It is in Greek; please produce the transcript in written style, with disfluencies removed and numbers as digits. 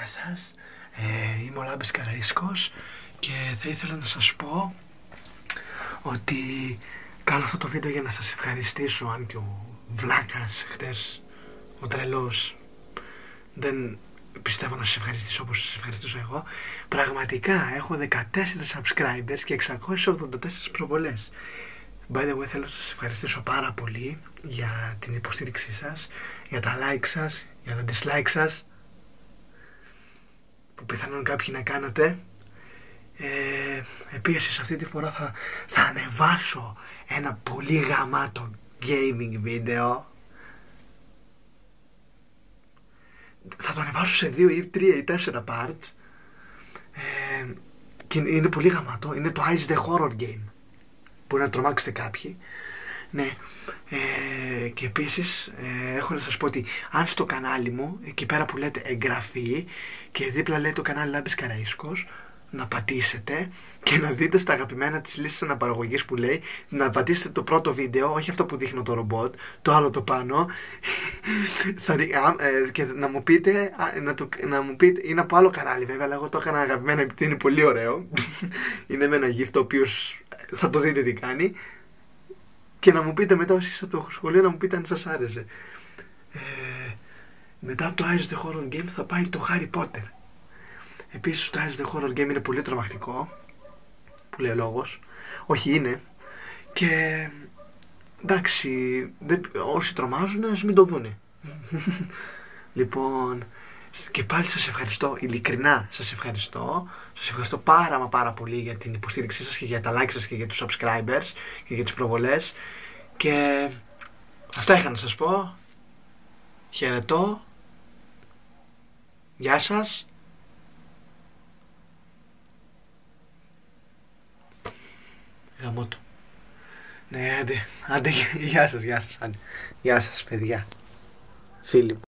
Γεια σας, είμαι ο Λάμπης Καραΐσκος και θα ήθελα να σας πω ότι κάνω αυτό το βίντεο για να σας ευχαριστήσω, αν και ο βλάκας χτες, ο τρελός, δεν πιστεύω να σας ευχαριστήσω όπως σας ευχαριστήσω εγώ. Πραγματικά έχω 14 subscribers και 684 προβολές. By the way, θέλω να σας ευχαριστήσω πάρα πολύ για την υποστήριξή σας, για τα like σας, για τα dislike σας που πιθανόν κάποιοι να κάνατε. Επίσης αυτή τη φορά θα ανεβάσω ένα πολύ γαμάτο gaming βίντεο. Θα το ανεβάσω σε 2 ή 3 ή 4 parts και είναι πολύ γαμάτο. Είναι το Ice the Horror Game. Μπορεί να τρομάξετε κάποιοι. Ναι. Και επίσης έχω να σας πω ότι αν στο κανάλι μου, εκεί πέρα που λέτε εγγραφή και δίπλα λέει το κανάλι Λάμπης Καραΐσκος, να πατήσετε και να δείτε στα αγαπημένα της λίστας αναπαραγωγής που λέει, να πατήσετε το πρώτο βίντεο, όχι αυτό που δείχνω το ρομπότ, το άλλο το πάνω, και να μου πείτε, είναι από άλλο κανάλι βέβαια, αλλά εγώ το έκανα αγαπημένα επειδή είναι πολύ ωραίο. Είναι με ένα GIF το οποίο θα το δείτε τι κάνει. Και να μου πείτε μετά εσείς από το σχολείο, να μου πείτε αν σας άρεσε. Μετά από το Ice the Horror Game θα πάει το Harry Potter. Επίσης το Ice the Horror Game είναι πολύ τρομακτικό, που λέει ο λόγος. Όχι, είναι. Και εντάξει, όσοι τρομάζουν ας μην το δούνε. Λοιπόν, και πάλι σας ευχαριστώ, ειλικρινά σας ευχαριστώ. Σας ευχαριστώ πάρα πολύ για την υποστήριξή σας και για τα like σας και για τους subscribers και για τις προβολές. Και αυτά είχα να σας πω. Χαιρετώ. Γεια σας. Γαμώτο. Ναι, άντε, γεια σας, άντε. Γεια σας παιδιά, φίλοι μου.